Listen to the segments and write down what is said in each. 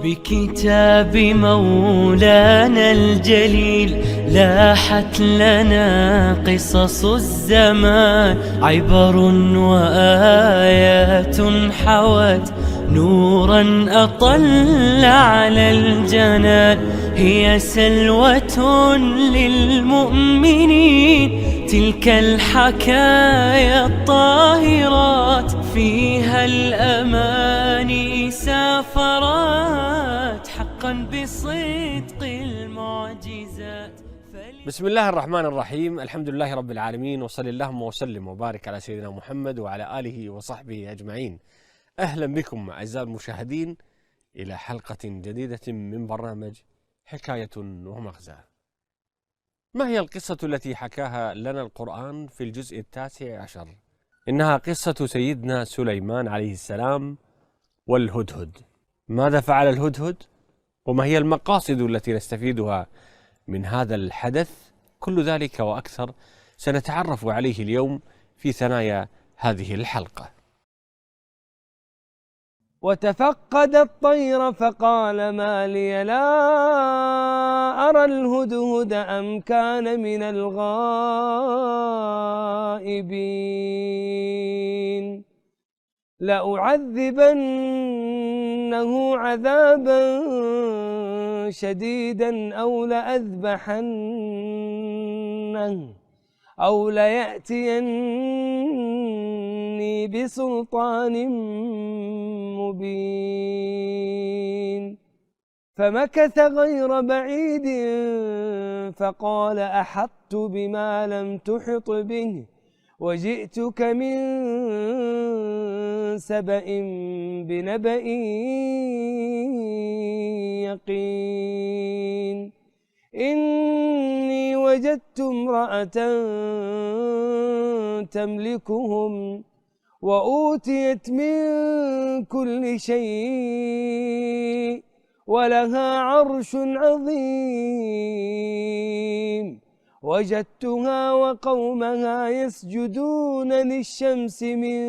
بكتاب مولانا الجليل لاحت لنا قصص الزمان، عبر وآيات حوت نورا أطل على الجنان. هي سلوة للمؤمنين تلك الحكايا الطاهرات، فيها الأماني سافرات حقا بصدق المعجزات. بسم الله الرحمن الرحيم، الحمد لله رب العالمين، وصلى اللهم وسلم وبارك على سيدنا محمد وعلى آله وصحبه أجمعين. أهلا بكم أعزائي المشاهدين إلى حلقة جديدة من برنامج حكاية ومغزى. ما هي القصة التي حكاها لنا القرآن في الجزء 19؟ إنها قصة سيدنا سليمان عليه السلام والهدهد. ماذا فعل الهدهد؟ وما هي المقاصد التي نستفيدها من هذا الحدث؟ كل ذلك وأكثر سنتعرف عليه اليوم في ثنايا هذه الحلقة. وتفقد الطير فقال ما لي لا أرى الهدهد أم كان من الغائبين لأعذبنه عذابا شديدا أو ليأتيني بسلطان مبين. فمكث غير بعيد فقال أحطت بما لم تحط به وجئتك من سبأ بنبأ يقين. إني وجدت امرأة تملكهم وأوتيت من كل شيء ولها عرش عظيم. وجدتها وقومها يسجدون للشمس من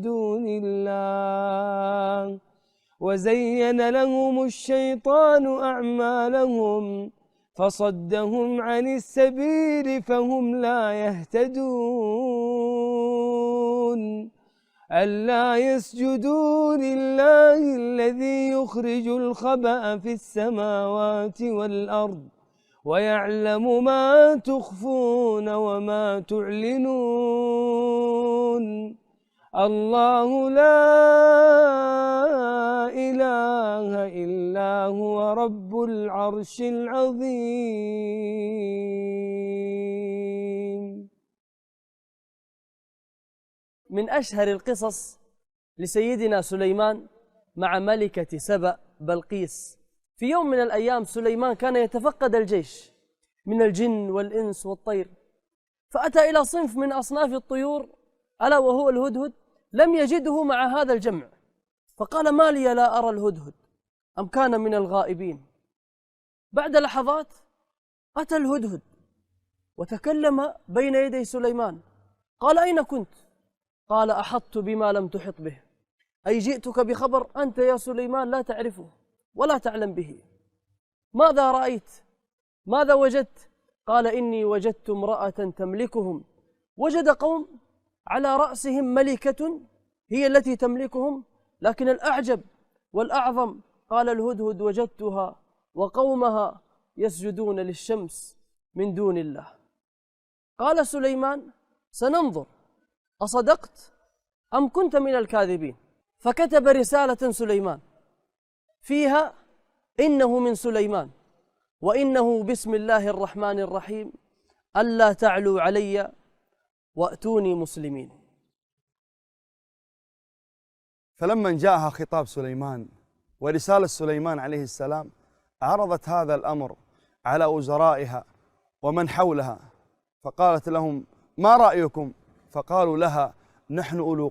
دون الله وزين لهم الشيطان أعمالهم فصدهم عن السبيل فهم لا يهتدون. ألا يسجدوا لله الذي يخرج الخبأ في السماوات والأرض ويعلم ما تخفون وما تعلنون. الله لا إله إلا هو رب العرش العظيم. من أشهر القصص لسيدنا سليمان مع ملكة سبأ بلقيس. في يوم من الأيام سليمان كان يتفقد الجيش من الجن والإنس والطير، فأتى إلى صنف من أصناف الطيور ألا وهو الهدهد، لم يجده مع هذا الجمع، فقال ما لي لا أرى الهدهد أم كان من الغائبين. بعد لحظات أتى الهدهد وتكلم بين يدي سليمان، قال أين كنت؟ قال أحطت بما لم تحط به، أي جئتك بخبر أنت يا سليمان لا تعرفه ولا تعلم به. ماذا رأيت؟ ماذا وجدت؟ قال إني وجدت امرأة تملكهم. وجد قوم على رأسهم ملكة هي التي تملكهم، لكن الأعجب والأعظم قال الهدهد وجدتها وقومها يسجدون للشمس من دون الله. قال سليمان سننظر أصدقت أم كنت من الكاذبين. فكتب رسالة سليمان فيها إنه من سليمان وإنه بسم الله الرحمن الرحيم ألا تعلوا علي وأتوني مسلمين. فلما جاءها خطاب سليمان ورسالة سليمان عليه السلام عرضت هذا الأمر على وزرائها ومن حولها، فقالت لهم ما رأيكم؟ فقالوا لها نحن أولو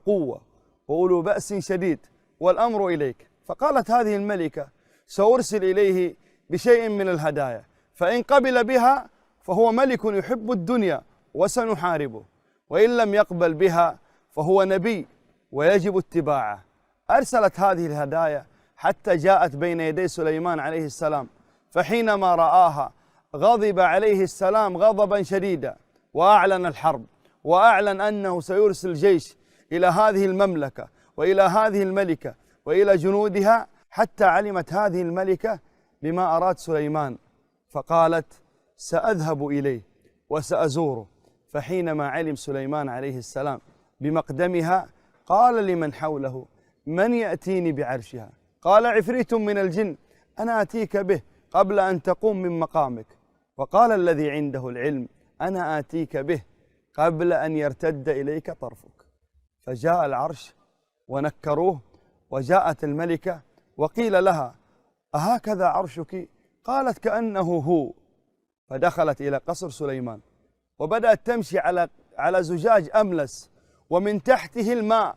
قوة وأولو بأس شديد والأمر إليك. فقالت هذه الملكة سأرسل إليه بشيء من الهدايا، فإن قبل بها فهو ملك يحب الدنيا وسنحاربه، وإن لم يقبل بها فهو نبي ويجب اتباعه. أرسلت هذه الهدايا حتى جاءت بين يدي سليمان عليه السلام، فحينما رآها غضب عليه السلام غضبا شديدا وأعلن الحرب، وأعلن أنه سيرسل جيش إلى هذه المملكة وإلى هذه الملكة وإلى جنودها، حتى علمت هذه الملكة بما أراد سليمان، فقالت سأذهب إليه وسأزوره. فحينما علم سليمان عليه السلام بمقدمها قال لمن حوله من يأتيني بعرشها؟ قال عفريت من الجن أنا آتيك به قبل أن تقوم من مقامك. وقال الذي عنده العلم أنا آتيك به قبل أن يرتد إليك طرفك. فجاء العرش ونكروه، وجاءت الملكة وقيل لها أهكذا عرشك؟ قالت كأنه هو. فدخلت إلى قصر سليمان وبدأت تمشي على زجاج أملس ومن تحته الماء،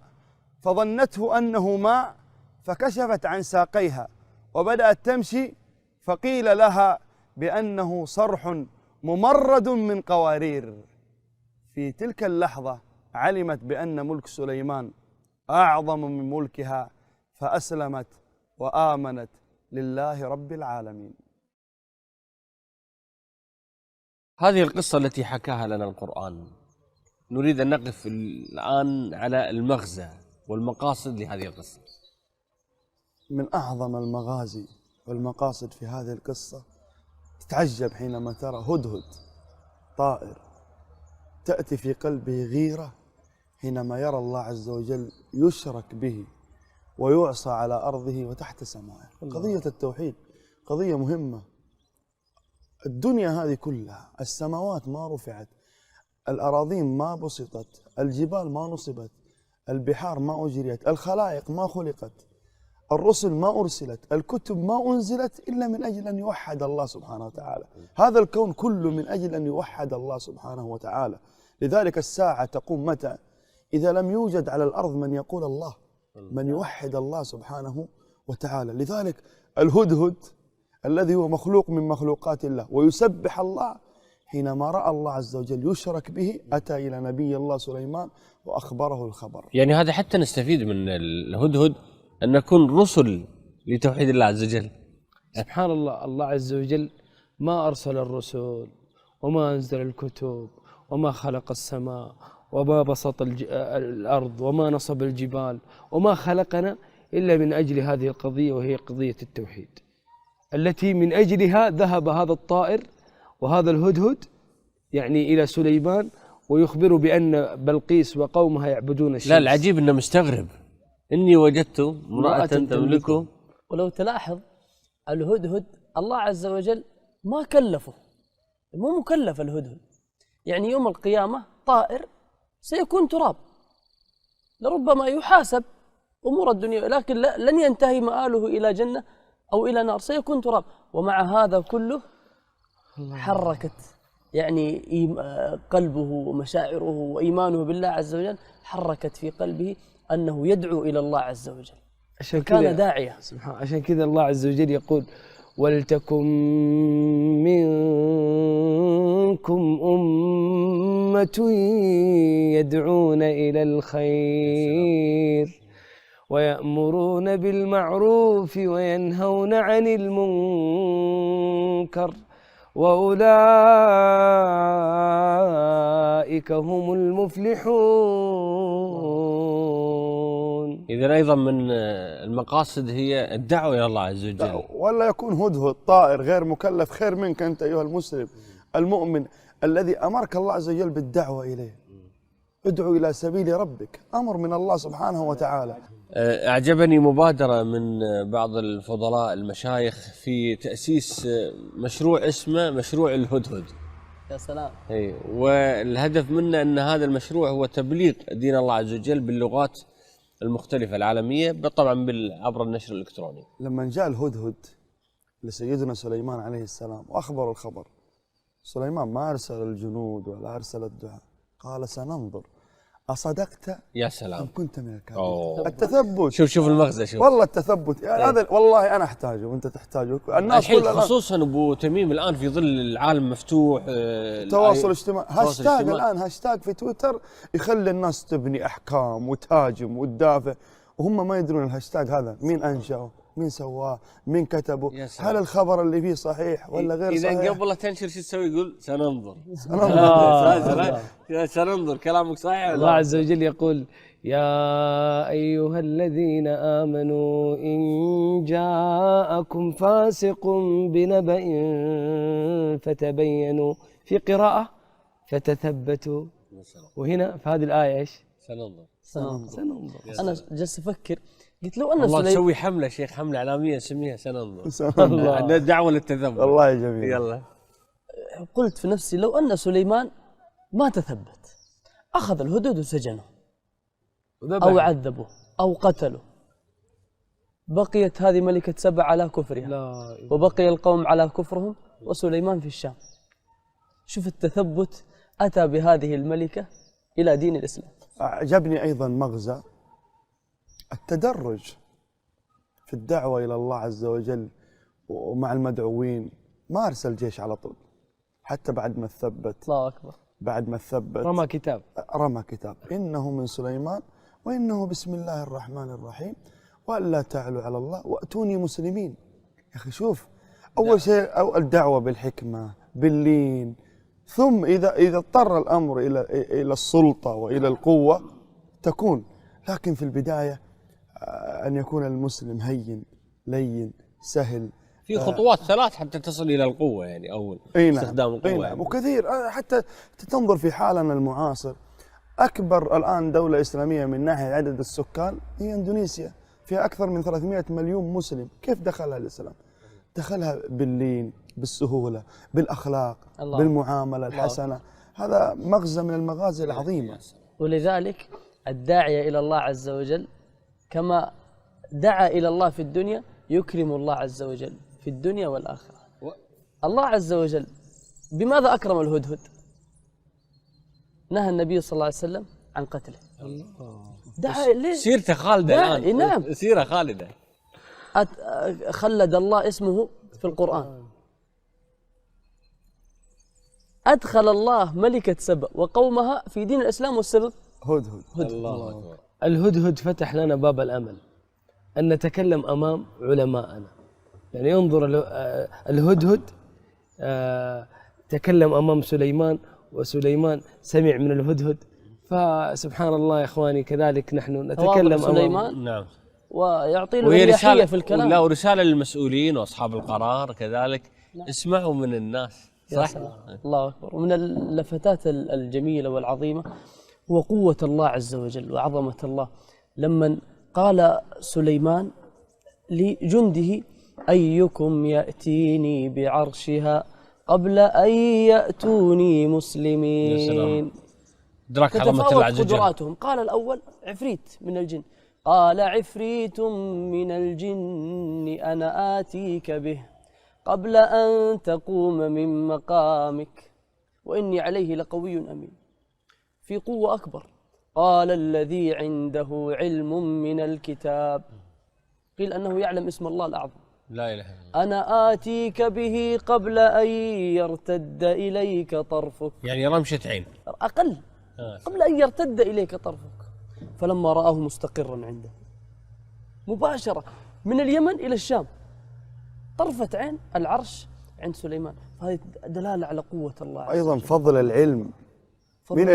فظنته أنه ماء فكشفت عن ساقيها وبدأت تمشي، فقيل لها بأنه صرح ممرد من قوارير. في تلك اللحظة علمت بأن ملك سليمان أعظم من ملكها، فأسلمت وآمنت لله رب العالمين. هذه القصة التي حكاها لنا القرآن، نريد أن نقف الآن على المغزى والمقاصد لهذه القصة. من أعظم المغازي والمقاصد في هذه القصة تتعجب حينما ترى هدهد طائر تأتي في قلبه غيرة حينما يرى الله عز وجل يشرك به ويعصى على أرضه وتحت سمائه. قضية التوحيد قضية مهمة. الدنيا هذه كلها، السماوات ما رفعت، الأراضين ما بسطت، الجبال ما نصبت، البحار ما أجريت، الخلائق ما خلقت، الرسل ما أرسلت، الكتب ما أنزلت إلا من أجل أن يوحد الله سبحانه وتعالى. هذا الكون كله من أجل أن يوحد الله سبحانه وتعالى. لذلك الساعة تقوم متى؟ إذا لم يوجد على الأرض من يقول الله، من يوحد الله سبحانه وتعالى. لذلك الهدهد الذي هو مخلوق من مخلوقات الله ويسبح الله، حينما رأى الله عز وجل يشرك به أتى إلى نبي الله سليمان وأخبره الخبر. يعني هذا حتى نستفيد من الهدهد أن نكون رسل لتوحيد الله عز وجل. سبحان الله، الله عز وجل ما أرسل الرسل وما أنزل الكتب وما خلق السماء وما بسط الأرض وما نصب الجبال وما خلقنا إلا من أجل هذه القضية، وهي قضية التوحيد التي من أجلها ذهب هذا الطائر وهذا الهدهد يعني إلى سليمان ويخبر بأن بلقيس وقومها يعبدون الشمس. لا، العجيب أنه مستغرب، إني وجدت امرأة تملكه. ولو تلاحظ الهدهد الله عز وجل ما كلفه، مو مكلف الهدهد. يعني يوم القيامة طائر سيكون تراب، لربما يحاسب أمور الدنيا، لكن لن ينتهي مآله إلى جنة أو إلى نار، سيكون تراب. ومع هذا كله حركت يعني قلبه ومشاعره وإيمانه بالله عز وجل، حركت في قلبه أنه يدعو إلى الله عز وجل، عشان كان داعية. سبحان. عشان كذا الله عز وجل يقول ولتكن منكم أمة يدعون إلى الخير ويأمرون بالمعروف وينهون عن المنكر وأولئك هم المفلحون. إذن أيضا من المقاصد هي الدعوة إلى الله عز وجل. ولا يكون هدهد طائر غير مكلف خير منك أنت أيها المسلم المؤمن الذي أمرك الله عز وجل بالدعوة إليه. ادعو إلى سبيل ربك، أمر من الله سبحانه وتعالى. أعجبني مبادرة من بعض الفضلاء المشايخ في تأسيس مشروع اسمه مشروع الهدهد. يا سلام. والهدف منه أن هذا المشروع هو تبليغ دين الله عز وجل باللغات المختلفة العالمية، طبعا عبر النشر الإلكتروني. لما جاء الهدهد لسيدنا سليمان عليه السلام وأخبر الخبر، سليمان ما أرسل الجنود ولا أرسل الدعاء، قال سننظر أصدقت يا سلام أم كنت من الكاذبين. التثبت. شوف المغزى. شوف والله التثبت يعني هذا والله أنا أحتاجه وأنت تحتاجه، الناس كلها خصوصا أبو تميم الآن في ظل العالم مفتوح، تواصل اجتماعي، هاشتاج الآن هاشتاج في تويتر يخلي الناس تبني أحكام وتهاجم وتدافع، وهم ما يدرون الهاشتاج هذا مين أنشأه، مين سواه، مين كتبه، يا سلام. هل الخبر اللي فيه صحيح ولا غير إذا صحيح. قبل لا تنشر شو تسوي؟ يقول سننظر. الله. سننظر كلامك صحيح ولا الله لا؟ عز وجل يقول: يا أيها الذين آمنوا إن جاءكم فاسق بنبأ فتبينوا، في قراءة فتثبتوا، وهنا في هذه الآية إيش؟ سننظر. سننظر. أنا جالس أفكر، قلت لو أن والله سليمان تسوي حملة شيخ، حملة إعلامية نسميها سننظر. الله. عندنا دعوة للتثبت. والله جميل. يلا. قلت في نفسي لو أن سليمان ما تثبت، أخذ الهدهد وسجنه أو عذبه أو قتله، بقيت هذه ملكة سبع على كفرها، لا. وبقي القوم على كفرهم، وسليمان في الشام. شوف التثبت، أتى بهذه الملكة إلى دين الإسلام. أعجبني أيضا مغزى التدرج في الدعوة إلى الله عز وجل ومع المدعوين. ما أرسل جيش على طول، حتى بعد ما ثبت، الله أكبر. بعد ما ثبت رمى كتاب. رمى كتاب: إنه من سليمان وإنه بسم الله الرحمن الرحيم وألا تعلوا على الله وأتوني مسلمين. يا أخي شوف، أول شيء أو الدعوة بالحكمة باللين، ثم إذا اضطر الأمر إلى السلطة وإلى القوة تكون، لكن في البداية أن يكون المسلم هين لين سهل. في خطوات ثلاث حتى تصل إلى القوة، يعني أول نعم. استخدام القوة. نعم. يعني. وكثير حتى تنظر في حالنا المعاصر، أكبر الآن دولة إسلامية من ناحية عدد السكان هي إندونيسيا، فيها أكثر من 300 مليون مسلم. كيف دخلها الإسلام؟ دخلها باللين، بالسهولة، بالأخلاق، الله. بالمعاملة الحسنة. هذا مغزى من المغازي العظيمة. ولذلك الداعية إلى الله عز وجل كما دعا إلى الله في الدنيا يكرم الله عز وجل في الدنيا والآخرة. الله عز وجل بماذا أكرم الهدهد؟ نهى النبي صلى الله عليه وسلم عن قتله. دعا ليه؟ سيرته خالدة الآن. نعم. سيرة خالدة. خلد الله اسمه في القرآن. أدخل الله ملكة سبأ وقومها في دين الإسلام، والسبب هدهد. الله أكبر. الهدهد فتح لنا باب الأمل أن نتكلم أمام علماءنا. يعني انظر الهدهد تكلم أمام سليمان، وسليمان سمع من الهدهد. فسبحان الله يا إخواني، كذلك نحن نتكلم أمام سليمان نعم. ويعطي له وهي الرياحية رسالة في الكلام. لا، ورسالة للمسؤولين وأصحاب القرار كذلك. اسمعوا من الناس. يا صح؟ سلام. الله أكبر. ومن اللفتات الجميلة والعظيمة هو قوة الله عز وجل وعظمة الله، لما قال سليمان لجنده: أيكم يأتيني بعرشها قبل أن يأتوني مسلمين. إدراك عظمة الله تتفاوت عز وجل. قدراتهم. قال الأول عفريت من الجن، قال عفريت من الجن أنا آتيك به قبل أن تقوم من مقامك وإني عليه لقوي أمين. في قوة أكبر، قال الذي عنده علم من الكتاب، قيل أنه يعلم اسم الله الأعظم. لا إله إلا الله. أنا آتيك به قبل أن يرتد إليك طرفك. يعني رمشة عين. أقل، قبل أن يرتد إليك طرفك. فلما رآه مستقرا عنده مباشرة من اليمن إلى الشام، طرفة عين العرش عند سليمان. هذه دلالة على قوة الله عز أيضا وجل. فضل العلم. مين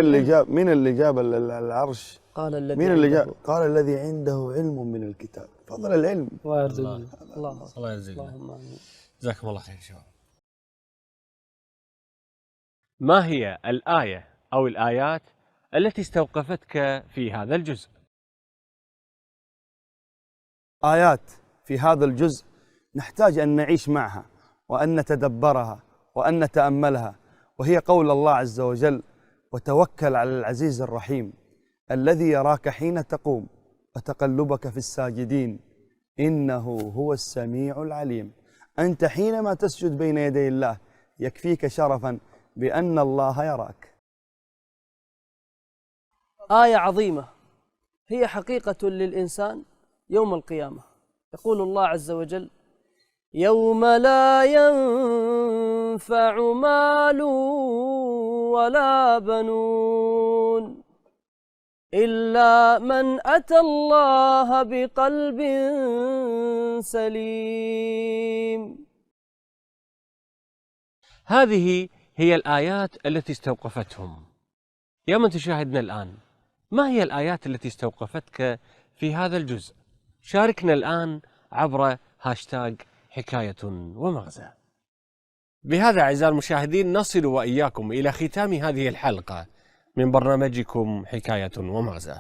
اللي جاب العرش؟ قال الذي مين اللي عنده. جاب؟ قال الذي عنده علم من الكتاب. فضل العلم. الله يرزقنا. الله يجزيك. اللهم آمين. جزاكم الله خير شباب. ما هي الآية أو الآيات التي استوقفتك في هذا الجزء؟ آيات في هذا الجزء نحتاج أن نعيش معها وأن نتدبرها وأن نتأملها، وهي قول الله عز وجل: وتوكل على العزيز الرحيم الذي يراك حين تقوم وتقلبك في الساجدين إنه هو السميع العليم. أنت حينما تسجد بين يدي الله يكفيك شرفا بأن الله يراك. آية عظيمة هي حقيقة للإنسان يوم القيامة. يقول الله عز وجل: يوم لا ينفع مال ولا بنون إلا من أتى الله بقلب سليم. هذه هي الآيات التي استوقفتهم. يا من تشاهدنا الآن، ما هي الآيات التي استوقفتك في هذا الجزء؟ شاركنا الآن عبر هاشتاج حكاية ومغزى. بهذا أعزائي المشاهدين نصل وإياكم إلى ختام هذه الحلقة من برنامجكم حكاية ومغزى.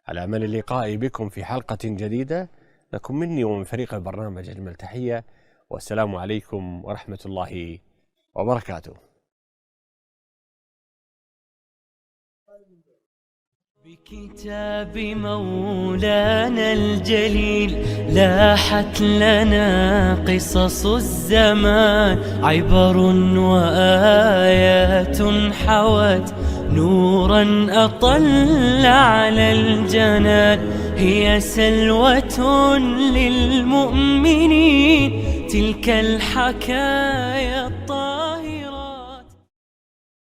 على أمل اللقاء بكم في حلقة جديدة، لكم مني ومن فريق البرنامج أجمل تحية، والسلام عليكم ورحمة الله وبركاته. بكتاب مولانا الجليل لاحت لنا قصص الزمان، عبر وآيات حوت نورا أطل على الجنان، هي سلوة للمؤمنين تلك الحكايا